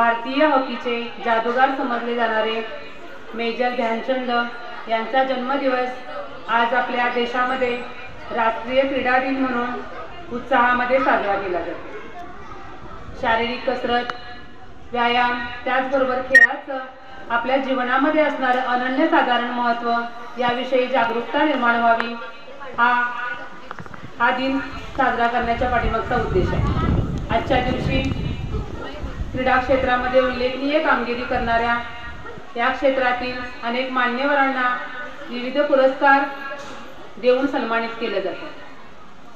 भारतीय हॉकीचे जादूगार समजले जाणारे मेजर ध्यानचंद यांचा जन्मदिवस आज आपल्या देशामध्ये राष्ट्रीय क्रीडा दिन म्हणून उत्साहामध्ये साजरा केला जातो। शारीरिक कसरत, व्यायाम त्याचबरोबर खेळाचं आपल्या जीवनामध्ये असणारे अनन्यसाधारण महत्त्व याविषयी जागरूकता निर्माण व्हावी हा दिन साजरा करण्याचा पाठीमागचा उद्देश आहे। आजच्या दिवशी क्रीडा क्षेत्रामध्ये उल्लेखनीय कामगिरी करणाऱ्या या क्षेत्रातील अनेक मान्यवरांना विविध पुरस्कार देऊन सन्मानित केले जाते।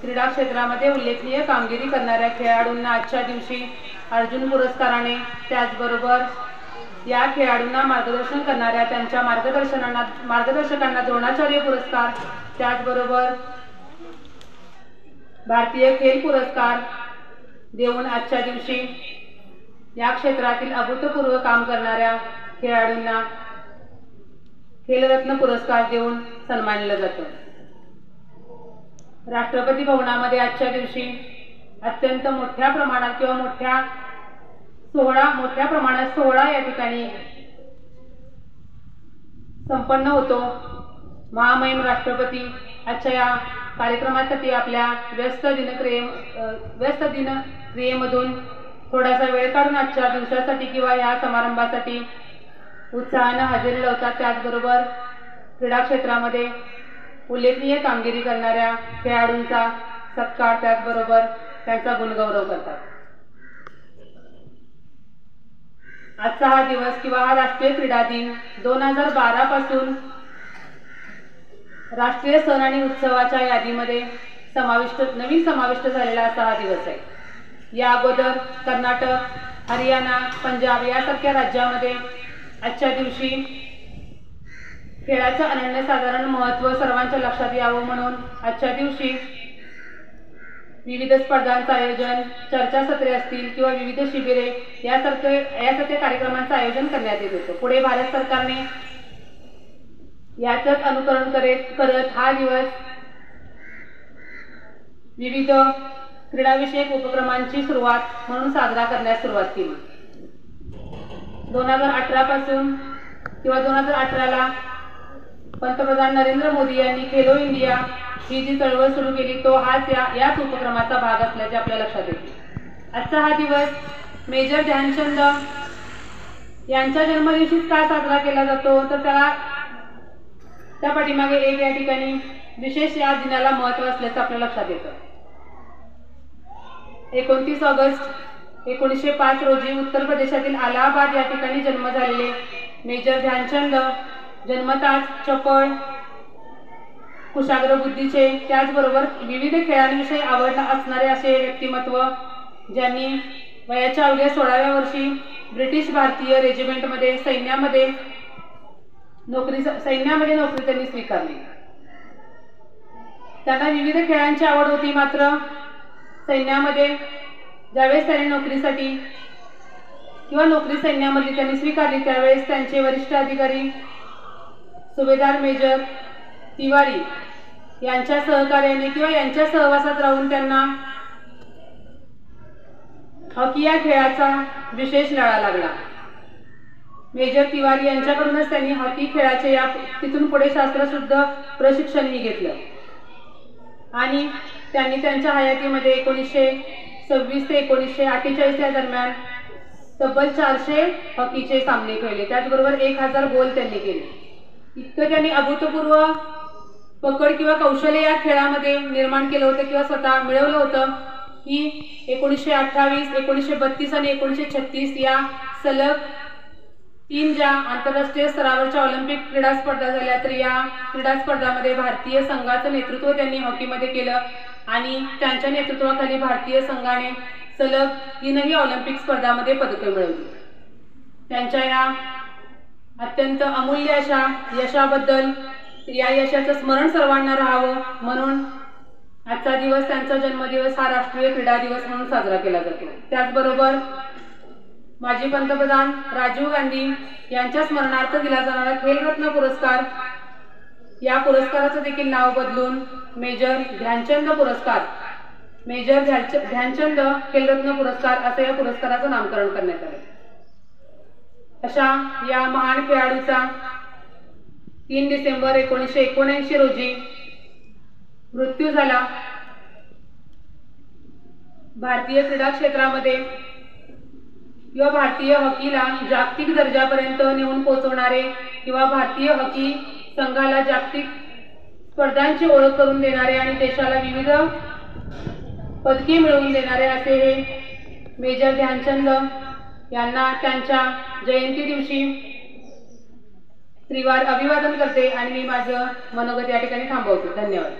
क्रीडा क्षेत्रामध्ये उल्लेखनीय कामगिरी करणाऱ्या खेळाडूंना आजच्या दिवशी अर्जुन पुरस्काराने, त्याचबरोबर या खेळाडूंना मार्गदर्शन करणाऱ्या त्यांच्या मार्गदर्शकांना द्रोणाचार्य पुरस्कार, त्याचबरोबर भारतीय खेल पुरस्कार देऊन आजच्या दिवशी या क्षेत्रातील अभूतपूर्व काम करणाऱ्या खेळाडूंना खेलरत्न पुरस्कार देऊन सन्मानलं जातं। राष्ट्रपती भवनामध्ये आजच्या दिवशी अत्यंत मोठ्या प्रमाणात सोहळा या ठिकाणी संपन्न होतो। महामहिम राष्ट्रपती आजच्या या कार्यक्रमासाठी आपल्या व्यस्त दिनक्रियेमधून थोडासा वेळ काढून आजच्या दिवसासाठी किंवा या समारंभासाठी उत्साहाने हजेरी लावतात। त्याचबरोबर क्रीडा क्षेत्रामध्ये उल्लेखनीय कामगिरी करणाऱ्या खेळाडूंचा सत्कार, त्याचबरोबर त्यांचा गुणगौरव करतात। आजचा हा दिवस किंवा हा राष्ट्रीय क्रीडा दिन 2012 पासून राष्ट्रीय सण आणि उत्सवाच्या यादीमध्ये नवीन समाविष्ट झालेला असा हा दिवस आहे। या अगोदर कर्नाटक, हरियाणा, पंजाब यासारख्या राज्यामध्ये आजच्या दिवशी खेळाचं अनन्यसाधारण महत्त्व सर्वांच्या लक्षात यावं म्हणून आजच्या दिवशी विविध स्पर्धांचं आयोजन, चर्चासत्रे असतील किंवा विविध शिबिरे यासारख्या कार्यक्रमांचं आयोजन करण्यात येत होतं। पुढे भारत सरकारने याचंच अनुकरण करत हा दिवस विविध क्रीडाविषयक उपक्रमांची सुरुवात म्हणून साजरा करण्यास सुरुवात केली। 2018 पासून किंवा 2018ला पंतप्रधान नरेंद्र मोदी यांनी खेलो इंडिया ही जी चळवळ सुरू केली तो याच उपक्रमाचा भाग असल्याचे आपल्या लक्षात येते। आजचा हा दिवस मेजर ध्यानचंद यांच्या जन्मदिवशीच का साजरा केला जातो तर त्या पाठीमागे एक या ठिकाणी विशेष या दिनाला महत्त्व असल्याचं आपल्या लक्षात येतं। 29 ऑगस्ट 1905 रोजी उत्तर प्रदेशातील अलाहाबाद या ठिकाणी जन्म झालेले मेजर ध्यानचंद जन्मताच चपळ, कुशाग्र बुद्धीचे, त्याचबरोबर विविध खेळांविषयी आवड असणारे असे व्यक्तिमत्व, ज्यांनी वयाच्या अवघ्या 16व्या वर्षी ब्रिटिश भारतीय रेजिमेंटमध्ये सैन्यामध्ये नोकरी त्यांनी स्वीकारली। त्यांना विविध खेळांची आवड होती, मात्र सैन्यामध्ये ज्यावेळेस त्यांनी नोकरी सैन्यामध्ये त्यांनी स्वीकारली त्यावेळेस त्यांचे वरिष्ठ अधिकारी सुभेदार मेजर तिवारी यांच्या सहकार्याने किंवा यांच्या सहवासात राहून त्यांना हॉकी या खेळाचा विशेष लळा लागला। मेजर तिवारी यांच्याकडूनच त्यांनी हॉकी खेळाचे तिथून पुढे शास्त्रशुद्ध प्रशिक्षणही घेतलं आणि त्यांनी त्यांच्या हयातीमध्ये 1926 ते 1948 या दरम्यान तब्बल 400 हॉकीचे सामने खेळले, त्याचबरोबर 1000 गोल त्यांनी केले। इतकं त्यांनी अभूतपूर्व पकड किंवा कौशल्य या खेळामध्ये निर्माण केलं होतं किंवा स्वतः मिळवलं होतं की 1928, 1932 आणि 1936 या सलग 3 ज्या आंतरराष्ट्रीय स्तरावरच्या ऑलिम्पिक क्रीडा स्पर्धा झाल्या तर या क्रीडा स्पर्धांमध्ये भारतीय संघाचं नेतृत्व त्यांनी हॉकीमध्ये केलं आणि त्यांच्या नेतृत्वाखाली भारतीय संघाने सलग 3ही ऑलिम्पिक स्पर्धांमध्ये पदकं मिळवली। त्यांच्या या अत्यंत अमूल्य अशा यशाबद्दल या यशाचं स्मरण सर्वांना राहावं म्हणून आजचा दिवस, त्यांचा जन्मदिवस हा राष्ट्रीय क्रीडा दिवस म्हणून साजरा केला जातो। त्याचबरोबर माजी पंतप्रधान राजीव गांधी यांच्या स्मरणार्थ दिला जाणारा खेलरत्न पुरस्कार, या पुरस्काराचं देखील नाव बदलून मेजर ध्यानचंद पुरस्कार, मेजर ध्यानचंद खेलरत्न पुरस्कार असं या पुरस्काराचं नामकरण करण्यात आले। अशा या महान खेळाडूचा 3 डिसेंबर 1979 रोजी मृत्यू झाला। भारतीय क्रीडा क्षेत्रामध्ये किंवा भारतीय हॉकीला जागतिक दर्जापर्यंत नेऊन पोहोचवणारे किंवा भारतीय हॉकी संघाला जागतिक स्पर्धांची ओळख करून देणारे आणि देशाला विविध पदके मिळवून देणारे असे हे मेजर ध्यानचंद यांना त्यांच्या जयंती दिवशी त्रिवार अभिवादन करते आणि मी माझं मनोगत या ठिकाणी थांबवते। धन्यवाद।